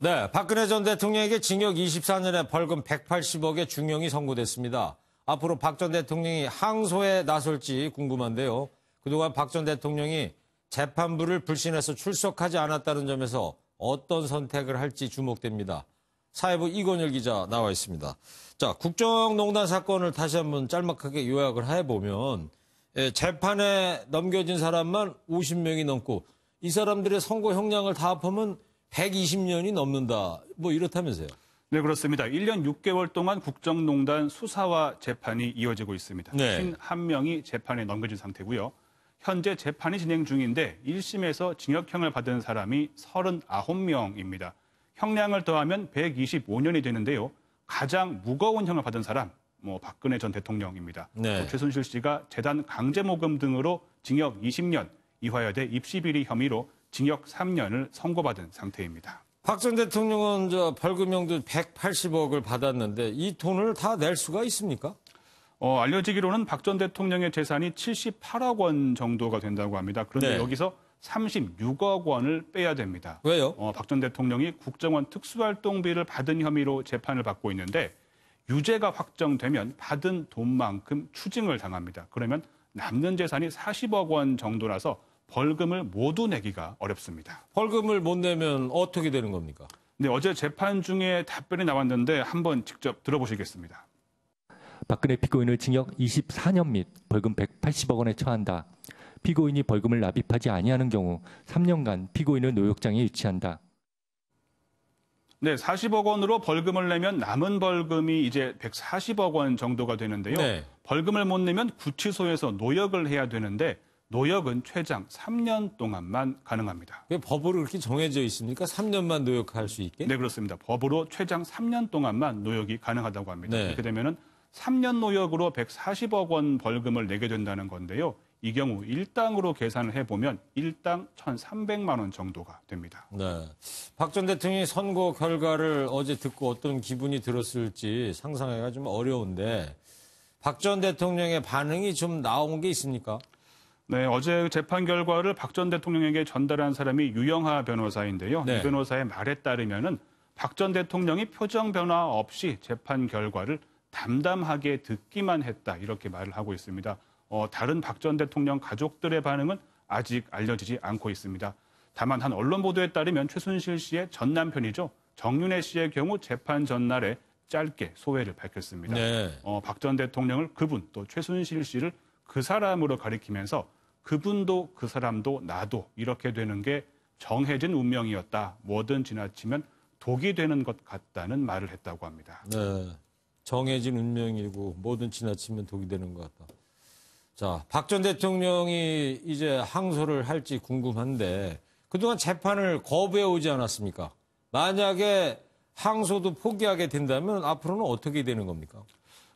네, 박근혜 전 대통령에게 징역 24년에 벌금 180억의 중형이 선고됐습니다. 앞으로 박 전 대통령이 항소에 나설지 궁금한데요. 그동안 박 전 대통령이 재판부를 불신해서 출석하지 않았다는 점에서 어떤 선택을 할지 주목됩니다. 사회부 이건율 기자 나와 있습니다. 자, 국정농단 사건을 다시 한번 짤막하게 요약을 해보면 재판에 넘겨진 사람만 50명이 넘고 이 사람들의 선고 형량을 da 합하면 120년이 넘는다. 뭐 이렇다면서요. 네, 그렇습니다. 1년 6개월 동안 국정농단 수사와 재판이 이어지고 있습니다. 네. 51명이 재판에 넘겨진 상태고요. 현재 재판이 진행 중인데 1심에서 징역형을 받은 사람이 39명입니다. 형량을 더하면 125년이 되는데요. 가장 무거운 형을 받은 사람, 박근혜 전 대통령입니다. 네. 최순실 씨가 재단 강제모금 등으로 징역 20년, 이화여대 입시비리 혐의로 징역 3년을 선고받은 상태입니다. 박 전 대통령은 벌금형도 180억을 받았는데 이 돈을 다 낼 수가 있습니까? 알려지기로는 박 전 대통령의 재산이 78억 원 정도가 된다고 합니다. 그런데 네. 여기서 36억 원을 빼야 됩니다. 왜요? 박 전 대통령이 국정원 특수활동비를 받은 혐의로 재판을 받고 있는데 유죄가 확정되면 받은 돈만큼 추징을 당합니다. 그러면 남는 재산이 40억 원 정도라서 벌금을 모두 내기가 어렵습니다. 벌금을 못 내면 어떻게 되는 겁니까? 네, 어제 재판 중에 답변이 나왔는데 한번 직접 들어보시겠습니다. 박근혜 피고인을 징역 24년 및 벌금 180억 원에 처한다. 피고인이 벌금을 납입하지 아니하는 경우 3년간 피고인을 노역장에 유치한다. 네, 40억 원으로 벌금을 내면 남은 벌금이 이제 140억 원 정도가 되는데요. 네. 벌금을 못 내면 구치소에서 노역을 해야 되는데 노역은 최장 3년 동안만 가능합니다. 왜 법으로 그렇게 정해져 있습니까? 3년만 노역할 수 있게? 네, 그렇습니다. 법으로 최장 3년 동안만 노역이 가능하다고 합니다. 네. 이렇게 되면은 3년 노역으로 140억 원 벌금을 내게 된다는 건데요. 이 경우 일당으로 계산을 해보면 일당 1,300만 원 정도가 됩니다. 네. 박 전 대통령이 선고 결과를 어제 듣고 어떤 기분이 들었을지 상상하기가 좀 어려운데 박 전 대통령의 반응이 좀 나온 게 있습니까? 네, 어제 재판 결과를 박 전 대통령에게 전달한 사람이 유영하 변호사인데요. 네. 이 변호사의 말에 따르면은 박 전 대통령이 표정 변화 없이 재판 결과를 담담하게 듣기만 했다 이렇게 말을 하고 있습니다. 다른 박 전 대통령 가족들의 반응은 아직 알려지지 않고 있습니다. 다만 한 언론 보도에 따르면 최순실 씨의 전 남편이죠. 정윤회 씨의 경우 재판 전날에 짧게 소회를 밝혔습니다. 네. 박 전 대통령을 그분 또 최순실 씨를 그 사람으로 가리키면서 그분도 그 사람도 나도 이렇게 되는 게 정해진 운명이었다. 뭐든 지나치면 독이 되는 것 같다는 말을 했다고 합니다. 네. 정해진 운명이고 뭐든 지나치면 독이 되는 것 같다. 자, 박 전 대통령이 이제 항소를 할지 궁금한데 그동안 재판을 거부해 오지 않았습니까? 만약에 항소도 포기하게 된다면 앞으로는 어떻게 되는 겁니까?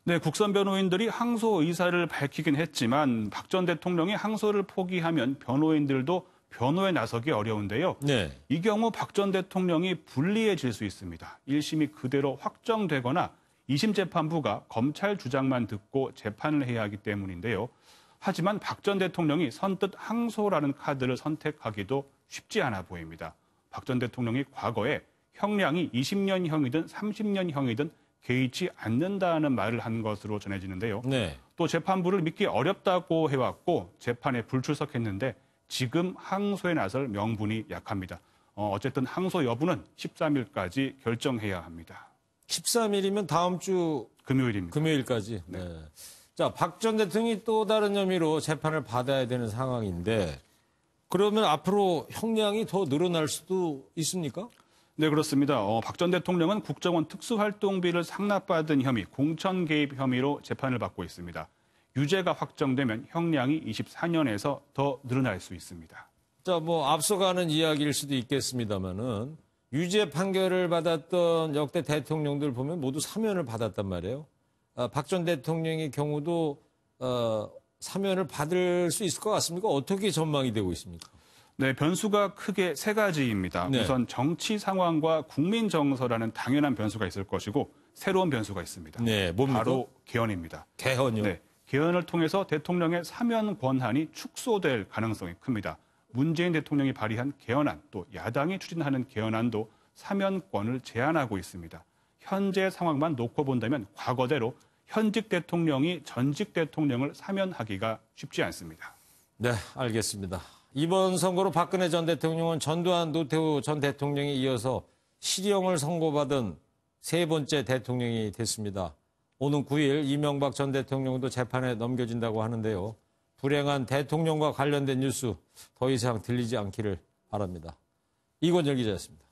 네, 국선 변호인들이 항소 의사를 밝히긴 했지만 박 전 대통령이 항소를 포기하면 변호인들도 변호에 나서기 어려운데요. 네. 이 경우 박 전 대통령이 불리해질 수 있습니다. 1심이 그대로 확정되거나 2심 재판부가 검찰 주장만 듣고 재판을 해야 하기 때문인데요. 하지만 박 전 대통령이 선뜻 항소라는 카드를 선택하기도 쉽지 않아 보입니다. 박 전 대통령이 과거에 형량이 20년형이든 30년형이든 개의치 않는다는 말을 한 것으로 전해지는데요. 네. 또 재판부를 믿기 어렵다고 해왔고 재판에 불출석했는데 지금 항소에 나설 명분이 약합니다. 어쨌든 항소 여부는 13일까지 결정해야 합니다. 13일이면 다음 주 금요일입니다. 금요일까지. 네. 자, 박 전 대통령이 또 다른 혐의로 재판을 받아야 되는 상황인데 그러면 앞으로 형량이 더 늘어날 수도 있습니까? 네, 그렇습니다. 박 전 대통령은 국정원 특수활동비를 상납받은 혐의, 공천 개입 혐의로 재판을 받고 있습니다. 유죄가 확정되면 형량이 24년에서 더 늘어날 수 있습니다. 자, 앞서가는 이야기일 수도 있겠습니다만은 유죄 판결을 받았던 역대 대통령들 보면 모두 사면을 받았단 말이에요. 박 전 대통령의 경우도 사면을 받을 수 있을 것 같습니까? 어떻게 전망이 되고 있습니까? 네, 변수가 크게 세 가지입니다. 네. 우선 정치 상황과 국민 정서라는 당연한 변수가 있을 것이고 새로운 변수가 있습니다. 네, 뭡니까? 바로 개헌입니다. 개헌이요? 네, 개헌을 통해서 대통령의 사면 권한이 축소될 가능성이 큽니다. 문재인 대통령이 발의한 개헌안, 또 야당이 추진하는 개헌안도 사면권을 제한하고 있습니다. 현재 상황만 놓고 본다면 과거대로 현직 대통령이 전직 대통령을 사면하기가 쉽지 않습니다. 네, 알겠습니다. 이번 선거로 박근혜 전 대통령은 전두환 노태우 전 대통령에 이어서 실형을 선고받은 세 번째 대통령이 됐습니다. 오는 9일 이명박 전 대통령도 재판에 넘겨진다고 하는데요. 불행한 대통령과 관련된 뉴스 더 이상 들리지 않기를 바랍니다. 이건열 기자였습니다.